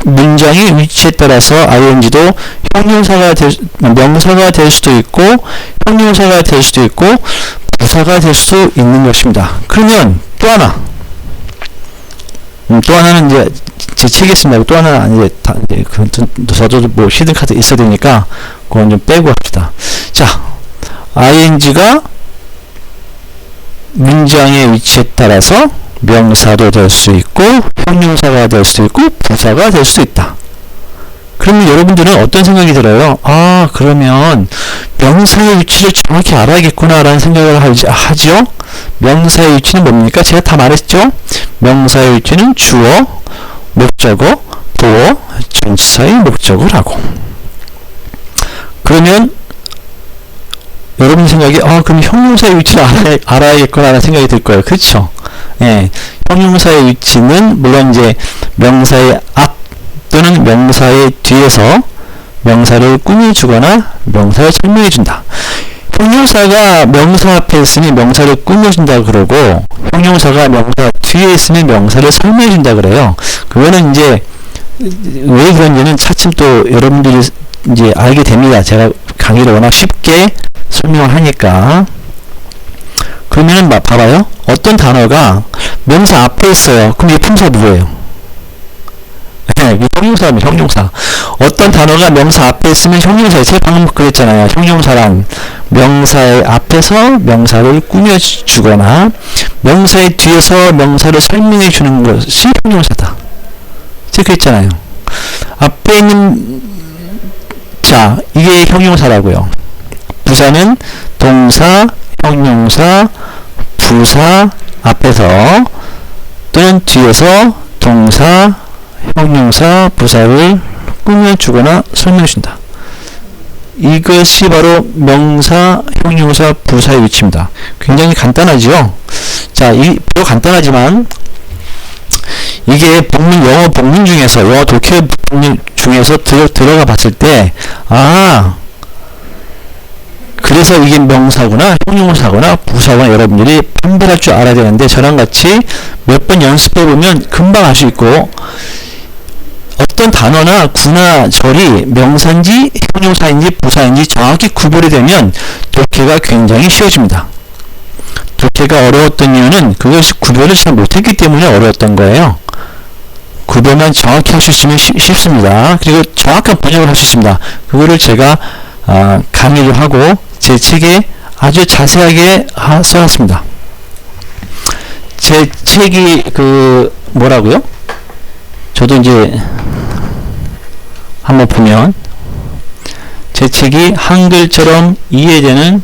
문장의 위치에 따라서 ing도 명사가 될 수도 있고 형용사가 될 수도 있고 부사가 될 수도 있는 것입니다. 그러면 또 하나는 이제 제 책에 있습니다. 또 하나는 이제 저도 뭐 히든 카드 있어야 되니까 그건 좀 빼고 합시다. 자, ing가 문장의 위치에 따라서 명사도 될 수 있고 형용사가 될 수 있고 부사가 될 수 있다. 그러면 여러분들은 어떤 생각이 들어요? 그러면 명사의 위치를 정확히 알아야겠구나 라는 생각을 하죠. 명사의 위치는 뭡니까? 제가 다 말했죠? 명사의 위치는 주어, 목적어, 보어, 전치사의 목적어라고. 그러면 여러분 생각에 그럼 형용사의 위치를 알아야겠구나 라는 생각이 들 거예요. 그렇죠? 예, 형용사의 위치는 물론 이제 명사의 앞 또는 명사의 뒤에서 명사를 꾸며주거나 명사를 설명해준다. 형용사가 명사 앞에 있으니 명사를 꾸며준다 그러고 형용사가 명사 뒤에 있으면 명사를 설명해준다 그래요. 그거는 이제 왜 그런지는 차츰 또 여러분들이 이제 알게 됩니다. 제가 강의를 워낙 쉽게 설명을 하니까. 그러면은 봐봐요. 어떤 단어가 명사 앞에 있어요. 그럼 이 품사 누구예요? 네, 형용사입니다. 형용사. 어떤 단어가 명사 앞에 있으면 형용사예요. 제가 방금 그랬잖아요. 형용사란 명사의 앞에서 명사를 꾸며주거나 명사의 뒤에서 명사를 설명해 주는 것이 형용사다. 제가 그랬잖아요. 앞에 있는 자, 이게 형용사라고요. 부사는 동사, 형용사, 부사 앞에서 또는 뒤에서 동사, 형용사, 부사를 꾸며주거나 설명해준다. 이것이 바로 명사, 형용사, 부사의 위치입니다. 굉장히 간단하지요? 자, 별로 간단하지만 이게 영어 복문 중에서, 영어 독해 복문 중에서 들어가 봤을 때, 그래서 이게 명사구나, 형용사구나, 부사구나 여러분들이 판별할 줄 알아야 되는데 저랑 같이 몇 번 연습해보면 금방 알 수 있고 어떤 단어나 구나 절이 명사인지 형용사인지 부사인지 정확히 구별이 되면 독해가 굉장히 쉬워집니다. 독해가 어려웠던 이유는 그것이 구별을 잘 못했기 때문에 어려웠던 거예요. 구별만 정확히 할 수 있으면 쉽습니다. 그리고 정확한 번역을 할 수 있습니다. 그거를 제가 강의를 하고 제 책에 아주 자세하게 써놨습니다. 제 책이 뭐라고요? 저도 이제 한번 보면 제 책이 한글처럼 이해되는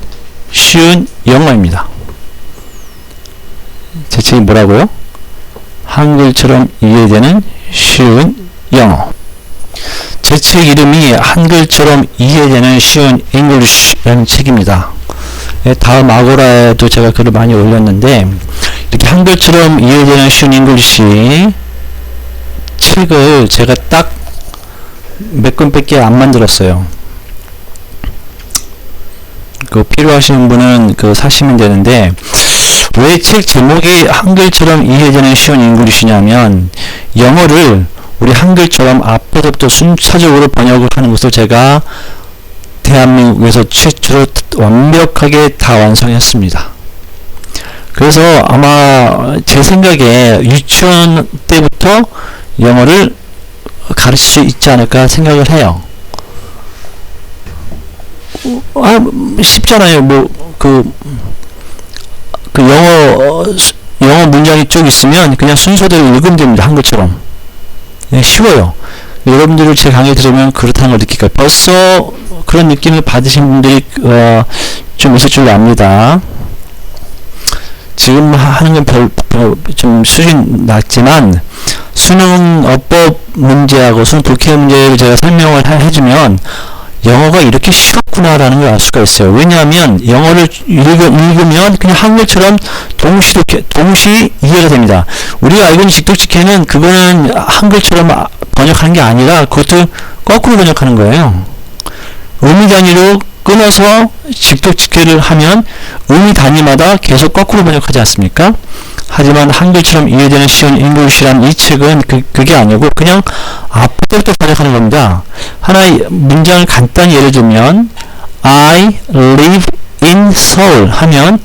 쉬운 영어입니다. 제 책이 뭐라고요? 한글처럼 이해되는 쉬운 영어. 제 책 이름이 한글처럼 이해되는 쉬운 잉글리시라는 책입니다. 다음 아고라에도 제가 글을 많이 올렸는데 이렇게 한글처럼 이해되는 쉬운 잉글리시 책을 제가 딱 몇 권밖에 안 만들었어요. 필요하시는 분은 사시면 되는데 왜 책 제목이 한글처럼 이해되는 쉬운 잉글리시냐면 영어를 우리 한글처럼 앞에서부터 순차적으로 번역을 하는 것을 제가 대한민국에서 최초로 완벽하게 다 완성했습니다. 그래서 아마 제 생각에 유치원 때부터 영어를 가르칠 수 있지 않을까 생각을 해요. 쉽잖아요. 영어 문장이 쭉 있으면 그냥 순서대로 읽으면 됩니다. 한글처럼. 쉬워요. 여러분들을 제 강의 들으면 그렇다는 걸 느낄 거예요. 벌써 그런 느낌을 받으신 분들이 좀 있을 줄 압니다. 지금 하는 건 좀 수준 낮지만 수능 어법 문제하고 수능 독해 문제를 제가 설명을 해주면 영어가 이렇게 쉬웠구나라는 걸 알 수가 있어요. 왜냐하면 영어를 읽으면 그냥 한글처럼 동시 이해가 됩니다. 우리가 알고 있는 직독직해는 그거는 한글처럼 번역하는 게 아니라 그것도 거꾸로 번역하는 거예요. 의미 단위로 끊어서 직독직해를 하면 의미 단위마다 계속 거꾸로 번역하지 않습니까? 하지만 한글처럼 이해되는 쉬운 잉글리시란 이 책은 그게 아니고 그냥 앞부터 번역하는 겁니다. 하나의 문장을 간단히 예를 들면 I live in Seoul 하면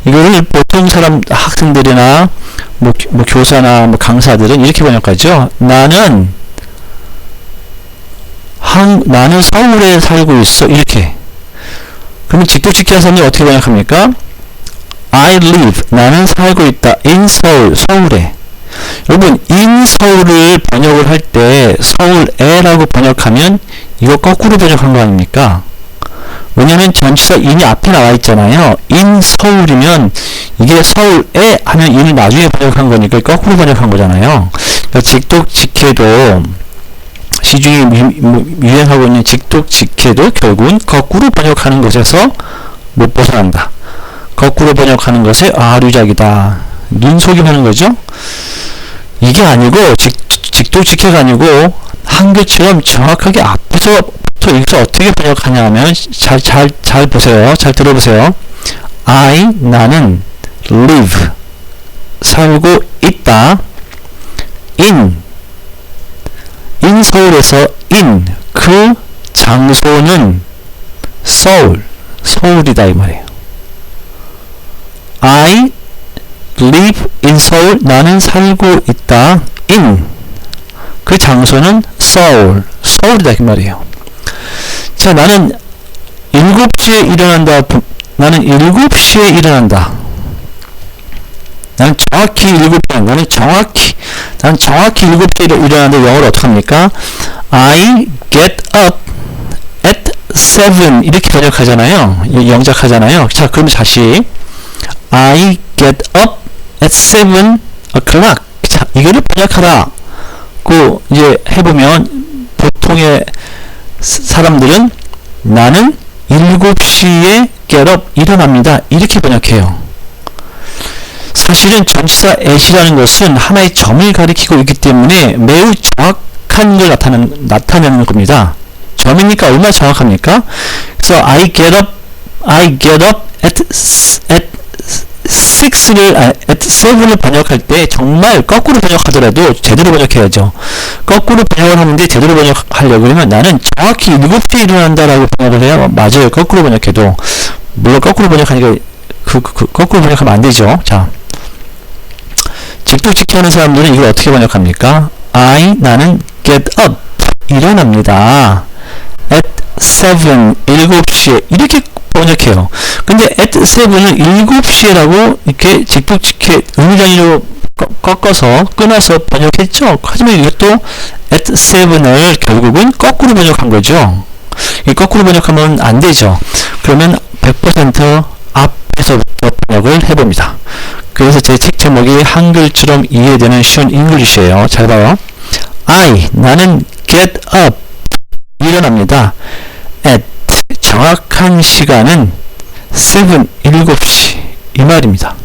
이거를 보통 학생들이나 뭐 교사나 뭐 강사들은 이렇게 번역하죠. 나는 서울에 살고 있어. 이렇게. 그러면 직독직해한 사람이 어떻게 번역합니까? I live. 나는 살고 있다. in Seoul. 서울에. 여러분, in 서울을 번역을 할 때 서울에라고 번역하면 이거 거꾸로 번역한 거 아닙니까? 왜냐면 전치사 in이 앞에 나와 있잖아요. in 서울이면 이게 서울에 하면 in을 나중에 번역한 거니까 거꾸로 번역한 거잖아요. 그러니까 직독직해도 시중에 유행하고 있는 직독직해도 결국은 거꾸로 번역하는 것에서 못 벗어난다. 거꾸로 번역하는 것의 아류작이다. 눈속임하는 거죠. 이게 아니고 직독직해가 아니고 한글처럼 정확하게 앞에서부터 여기서 어떻게 번역하냐 하면 잘 보세요. 잘 들어보세요. I 나는 live 살고 있다. in 서울에서 in 그 장소는 서울이다 이 말이에요. I live in Seoul 나는 살고 있다. in 그 장소는 서울이다 이 말이에요. 자, 나는 7시에 일어난다. 나는 7시에 일어난다. 나는 정확히 7시에 나는 정확히 7시에 일어나는데 영어로 어떻게 합니까? I get up at 7 이렇게 번역하잖아요. 영작하잖아요. 자, 그럼 다시 I get up at 7 o'clock. 자, 이거를 번역하라고 이제 해보면 보통의 사람들은 나는 7시에 get up 일어납니다. 이렇게 번역해요. 사실은 전치사 at이라는 것은 하나의 점을 가리키고 있기 때문에 매우 정확한 걸 나타내는 겁니다. 점이니까 얼마나 정확합니까? 그래서 I get up at 7을 번역할 때 정말 거꾸로 번역하더라도 제대로 번역해야죠. 거꾸로 번역을 하는데 제대로 번역하려고 그러면 나는 정확히 7시에 일어난다라고 번역을 해요. 맞아요. 거꾸로 번역해도. 물론 거꾸로 번역하니까 거꾸로 번역하면 안 되죠. 자, 직독직해하는 사람들은 이걸 어떻게 번역합니까? 나는 get up 일어납니다. at 7시에 이렇게 번역해요. 근데 at 7을 7시에라고 이렇게 직독직해 의미단위로 꺾어서 끊어서 번역했죠. 하지만 이것도 at 7을 결국은 거꾸로 번역한 거죠. 이 거꾸로 번역하면 안 되죠. 그러면 100% 앞에서부터 번역을 해봅니다. 그래서 제 책 제목이 한글처럼 이해되는 쉬운 잉글리시예요. 잘 봐요. 나는 get up 일어납니다. at 정확한 시간은 7시 이 말입니다.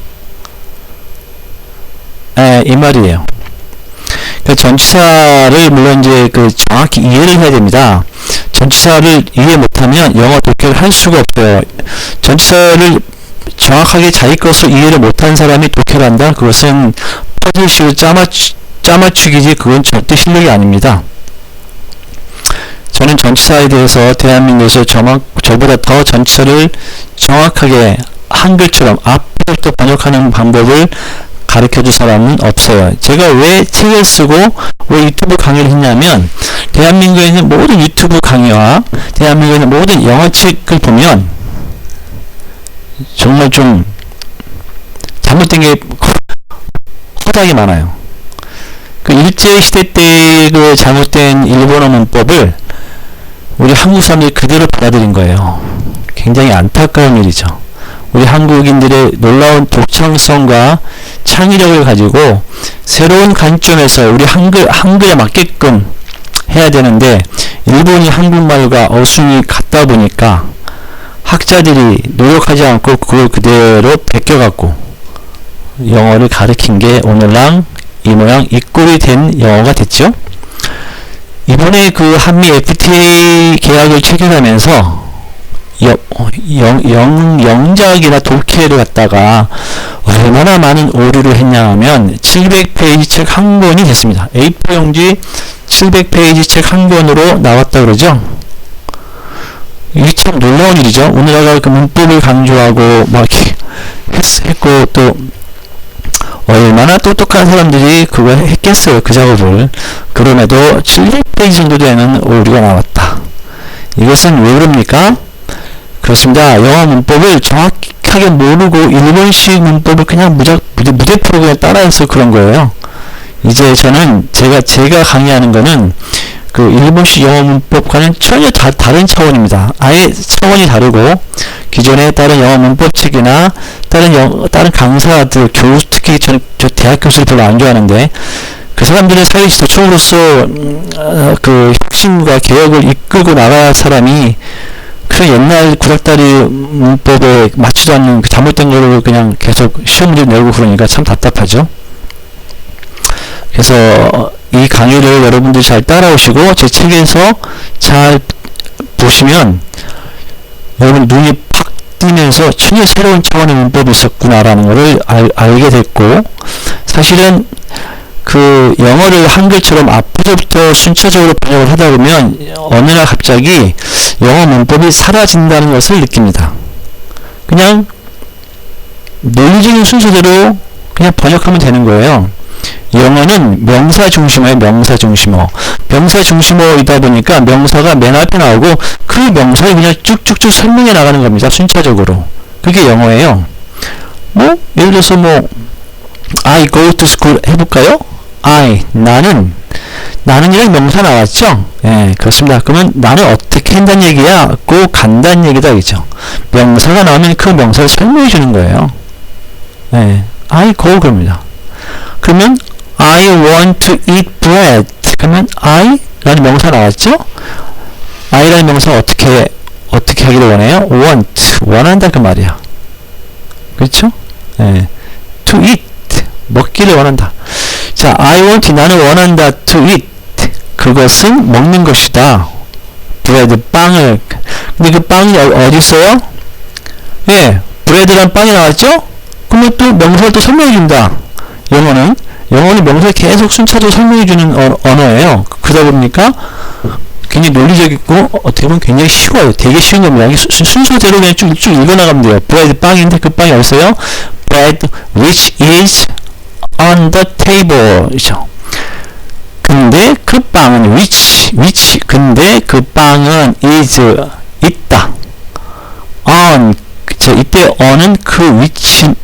이 말이에요. 그 전치사를 물론 이제 정확히 이해를 해야 됩니다. 전치사를 이해 못하면 영어 독해를 할 수가 없어요. 전치사를 정확하게 자기 것으로 이해를 못한 사람이 독해를 한다? 그것은 퍼즐식으로 짜맞추기지 그건 절대 실력이 아닙니다. 저는 전치사에 대해서 대한민국에서 저보다 더 전치사를 정확하게 한글처럼 앞부터 번역하는 방법을 가르쳐줄 사람은 없어요. 제가 왜 책을 쓰고 왜 유튜브 강의를 했냐면 대한민국에 있는 모든 유튜브 강의와 대한민국에 있는 모든 영어책을 보면 정말 좀 잘못된 게 허다하게 많아요. 그 일제시대 때 그 잘못된 일본어 문법을 우리 한국 사람들이 그대로 받아들인 거예요. 굉장히 안타까운 일이죠. 우리 한국인들의 놀라운 독창성과 창의력을 가지고 새로운 관점에서 우리 한글에 맞게끔 해야 되는데 일본이 한국말과 어순이 같다 보니까 학자들이 노력하지 않고 그걸 그대로 베껴갖고 영어를 가르친 게 오늘날 이 모양 이 꼴이 된 영어가 됐죠. 이번에 그 한미 FTA 계약을 체결하면서 영작이나 독해를 갖다가 얼마나 많은 오류를 했냐 하면 700페이지 책 한 권이 됐습니다. A4 용지 700페이지 책 한 권으로 나왔다 그러죠. 이게 참 놀라운 일이죠. 오늘날가 그 문법을 강조하고 막 이렇게 했고 또 얼마나 똑똑한 사람들이 그걸 했겠어요. 그 작업을. 그럼에도 700페이지 정도 되는 오류가 나왔다. 이것은 왜 그럽니까? 그렇습니다. 영어 문법을 정확하게 모르고 일본식 문법을 그냥 무대표로 그냥 따라해서 그런 거예요. 이제 저는 제가 강의하는 거는 그 일본식 영어 문법과는 전혀 다른 차원입니다. 아예 차원이 다르고 기존의 다른 영어 문법책이나 다른 강사들, 교수, 특히 저 대학 교수를 별로 안 좋아하는데 그 사람들의 사회 지도층으로서 그 혁신과 개혁을 이끌고 나갈 사람이 그 옛날 구닥다리 문법에 맞지도 않는 그 잘못된 거를 그냥 계속 시험 문제 내고 그러니까 참 답답하죠. 그래서 이 강의를 여러분들이 잘 따라오시고 제 책에서 잘 보시면 여러분 눈이 팍 뜨면서 전혀 새로운 차원의 문법이 있었구나라는 것을 알게 됐고, 사실은 그 영어를 한글처럼 앞부터부터 순차적으로 번역을 하다 보면 어느 날 갑자기 영어 문법이 사라진다는 것을 느낍니다. 그냥 논리적인 순서대로 그냥 번역하면 되는 거예요. 영어는 명사 중심어예요. 명사 중심어. 명사 중심어이다 보니까 명사가 맨 앞에 나오고 그 명사를 그냥 쭉쭉쭉 설명해 나가는 겁니다. 순차적으로. 그게 영어예요. 뭐 예를 들어서 뭐 I go to school 해볼까요? 나는 이런 명사 나왔죠? 예, 그렇습니다. 그러면 나는 어떻게 한다는 얘기야? 꼭 간다는 얘기다, 그죠? 명사가 나오면 그 명사를 설명해 주는 거예요. 예, I go 그럽니다. 그러면 I want to eat bread. 그러면 I라는 명사 나왔죠? I라는 명사 어떻게 하기를 원해요? 원한다 그 말이야. 그렇죠? 예, to eat. 먹기를 원한다. 자, I want, 나는 원한다. to eat. 그것은 먹는 것이다. bread, 빵을. 근데 그 빵이 어디 있어요? 예, bread란 빵이 나왔죠? 그러면 또 명사를 또 설명해준다. 영어는 명사를 계속 순차적으로 설명해주는 언어예요. 그러다 보니까 굉장히 논리적이고 어떻게 보면 굉장히 쉬워요. 되게 쉬운 겁니다. 순서대로 그냥 쭉 읽어나가면 돼요. bread, 빵인데 그 빵이 어디 있어요? bread which is on the table 이죠. 근데 그 빵은 근데 그 빵은 is 있다. on 이때 on은 그 위치입니다.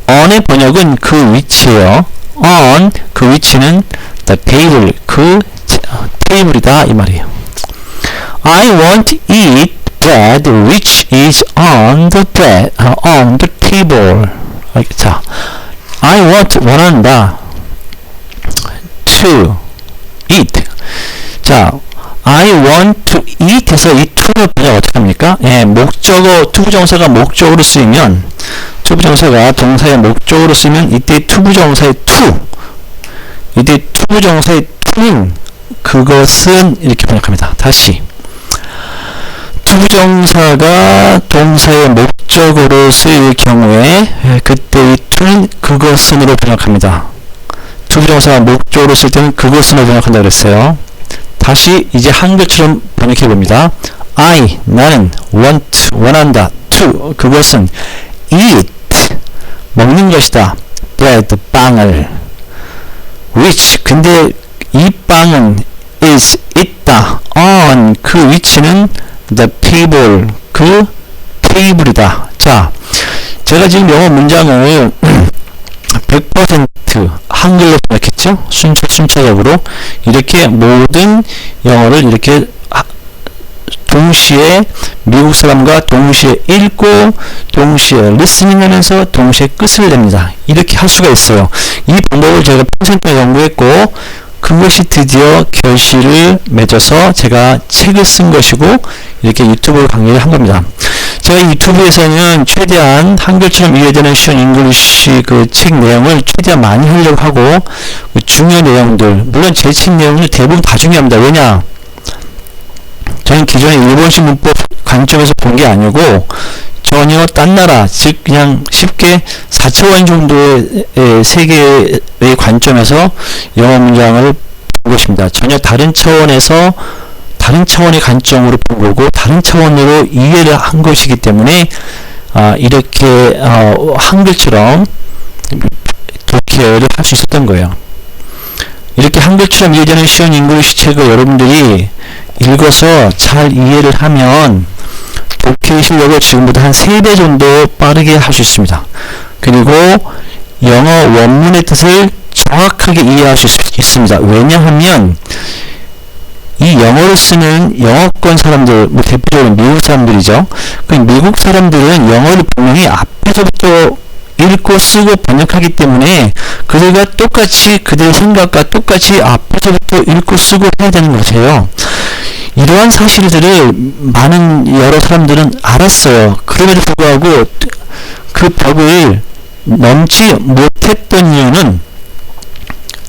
on의 번역은 그 위치예요. on 그 위치는 the table 그 테이블이다 이 말이에요. I want to eat bread which is on the table. 자, I want 원한다. to eat. 자, I want to eat 해서 이 to를 번역 어떻게 합니까? 예, 목적어, 투부정사가 목적으로 쓰이면, 투부정사가 동사의 목적으로 쓰이면 이때 투부정사의 to는 그것은 이렇게 번역합니다. 다시. 투부정사가 동사의 목적으로 쓰일 경우에 그때 이 to는 그것은으로 번역합니다. 투부정사가 목적으로 쓸 때는 그것은으로 번역한다 그랬어요. 다시 이제 한글처럼 번역해 봅니다. 나는 want 원한다. to 그것은 eat 먹는 것이다. bread 빵을 which 근데 이 빵은 is 있다. on 그 위치는 the table 그 테이블이다. 자, 제가 지금 영어 문장을 100% 한글로 번역했죠? 순차적으로 이렇게 모든 영어를 이렇게 동시에 미국 사람과 동시에 읽고 동시에 리스닝 하면서 동시에 끝을 냅니다. 이렇게 할 수가 있어요. 이 방법을 제가 평생 동안 연구했고 그것이 드디어 결실을 맺어서 제가 책을 쓴 것이고 이렇게 유튜브로 강의를 한 겁니다. 제가 유튜브에서는 최대한 한글처럼 이해되는 쉬운 잉글리시 그 책 내용을 최대한 많이 하려고 하고 그 중요한 내용들, 물론 제 책 내용은 대부분 다 중요합니다. 왜냐? 저는 기존의 일본식 문법 관점에서 본 게 아니고 전혀 딴 나라, 즉 그냥 쉽게 4차원 정도의 세계의 관점에서 영어 문장을 본 것입니다. 전혀 다른 차원에서 다른 차원의 관점으로 본 거고 다른 차원으로 이해를 한 것이기 때문에 이렇게 한글처럼 독해를 할 수 있었던 거예요. 이렇게 한글처럼 이해되는 쉬운 잉글리시 책을 여러분들이 읽어서 잘 이해를 하면 독해 실력을 지금보다 한 3배 정도 빠르게 할 수 있습니다. 그리고 영어 원문의 뜻을 정확하게 이해할 수 있습니다. 왜냐하면 이 영어를 쓰는 영어권 사람들, 대표적으로 미국 사람들이죠. 그 미국 사람들은 영어를 분명히 앞에서부터 읽고 쓰고 번역하기 때문에 그들과 똑같이 그들의 생각과 똑같이 앞에서부터 읽고 쓰고 해야 되는 것이에요. 이러한 사실들을 여러 사람들은 알았어요. 그럼에도 불구하고 그 벽을 넘지 못했던 이유는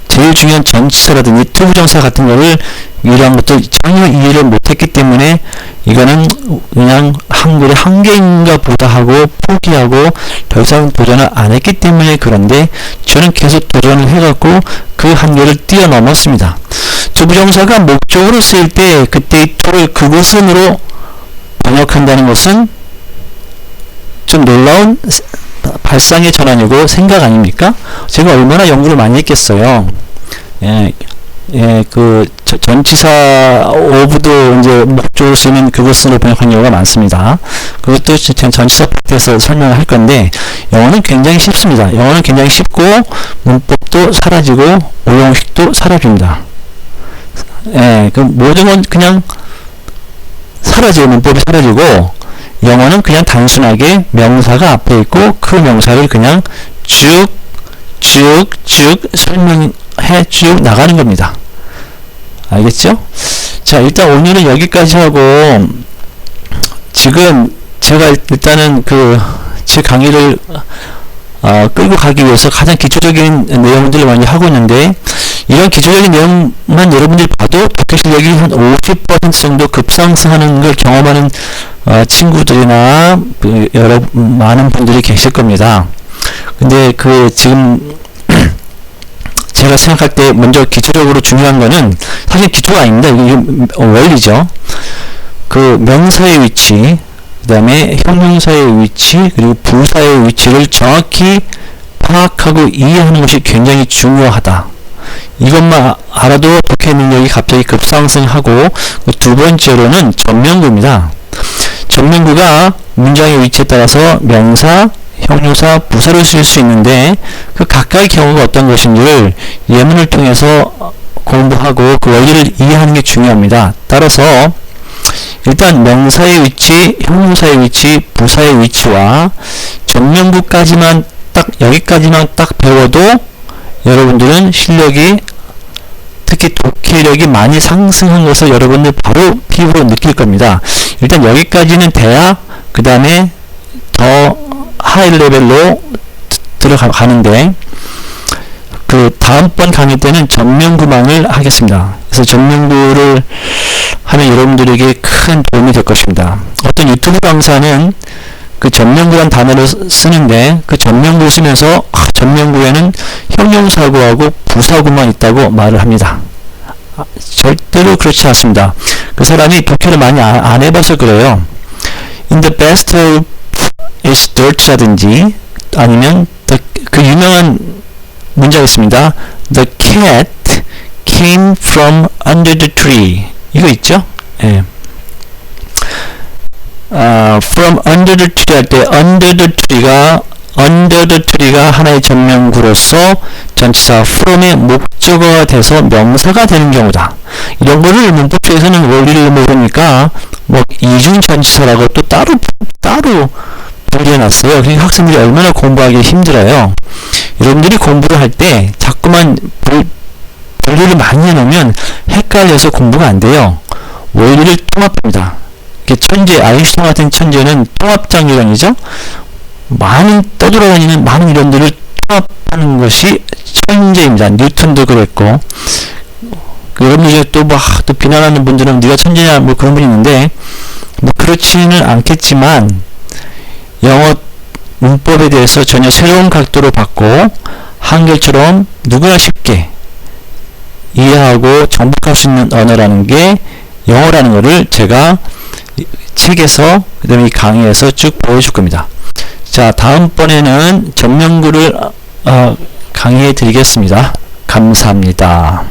제일 중요한 전치사라든지 투부정사 같은 거를 이러한 것도 전혀 이해를 못했기 때문에 이거는 그냥 한글의 한계인가 보다 하고 포기하고 더 이상 도전을 안 했기 때문에 그런데 저는 계속 도전을 해갖고 그 한계를 뛰어넘었습니다. 투부정사가 목적으로 쓰일 때 그때의 to를 그곳은으로 번역한다는 것은 좀 놀라운 발상의 전환이고 생각 아닙니까? 제가 얼마나 연구를 많이 했겠어요. 그 전치사 오브도 이제 목적으로 쓰이는 그것으로 번역한 경우가 많습니다. 그것도 전치사 파트에서 설명을 할 건데 영어는 굉장히 쉽습니다. 영어는 굉장히 쉽고 문법도 사라지고 오형식도 사라집니다. 그 모든 건 그냥 사라지고 문법이 사라지고 영어는 그냥 단순하게 명사가 앞에 있고 그 명사를 그냥 쭉 설명해 쭉 나가는 겁니다. 알겠죠? 자, 일단 오늘은 여기까지 하고 지금 제가 일단은 제 강의를 끌고 가기 위해서 가장 기초적인 내용들을 많이 하고 있는데 이런 기초적인 내용만 여러분들이 봐도 독해 실력이 한 50% 정도 급상승하는 걸 경험하는 친구들이나 많은 분들이 계실 겁니다. 근데 지금 제가 생각할 때 먼저 기초적으로 중요한 거는 사실 기초가 아닙니다. 이게 원리죠. 그 명사의 위치, 그 다음에 형용사의 위치, 그리고 부사의 위치를 정확히 파악하고 이해하는 것이 굉장히 중요하다. 이것만 알아도 독해 능력이 갑자기 급상승하고 두 번째로는 전면구입니다. 전면구가 문장의 위치에 따라서 명사, 형용사, 부사를 쓸 수 있는데 그 각각의 경우가 어떤 것인지를 예문을 통해서 공부하고 그 원리를 이해하는 게 중요합니다. 따라서 일단 명사의 위치, 형용사의 위치, 부사의 위치와 전면구까지만 여기까지만 딱 배워도 여러분들은 실력이 특히 독해력이 많이 상승한 것을 여러분들 바로 피부로 느낄 겁니다. 일단 여기까지는 돼야 그 다음에 더 하이 레벨로 들어가는데 다음번 강의 때는 전면구만을 하겠습니다. 그래서 전면구를 하면 여러분들에게 큰 도움이 될 것입니다. 어떤 유튜브 강사는 그 전면구란 단어를 쓰는데 그 전면구 쓰면서 전면구에는 형용사구하고 부사구만 있다고 말을 합니다. 절대로 그렇지 않습니다. 그 사람이 독해를 많이 안 해봐서 그래요. In the best of its dirt라든지 아니면 그 유명한 문장이 있습니다. The cat came from under the tree. 이거 있죠? 예. from under the tree 할 때 under the tree가 하나의 전면구로서 전치사 from의 목적어가 돼서 명사가 되는 경우다. 이런 거를 문법적에서는 원리를 모르니까 이중 전치사라고 또 따로 분리해놨어요. 그러니까 학생들이 얼마나 공부하기 힘들어요. 여러분들이 공부를 할 때 자꾸만 분리를 많이 해놓으면 헷갈려서 공부가 안 돼요. 원리를 통합합니다. 아인슈타인 같은 천재는 통합장려론이죠. 떠돌아다니는 많은 이론들을 통합하는 것이 천재입니다. 뉴턴도 그랬고 여러분 중에 또 비난하는 분들은 네가 천재냐 뭐 그런 분이 있는데 뭐 그렇지는 않겠지만 영어 문법에 대해서 전혀 새로운 각도로 봤고 한글처럼 누구나 쉽게 이해하고 정복할 수 있는 언어라는 게 영어라는 것을 제가 책에서 그 다음에 이 강의에서 쭉 보여줄 겁니다. 자, 다음번에는 전면구를 강의해 드리겠습니다. 감사합니다.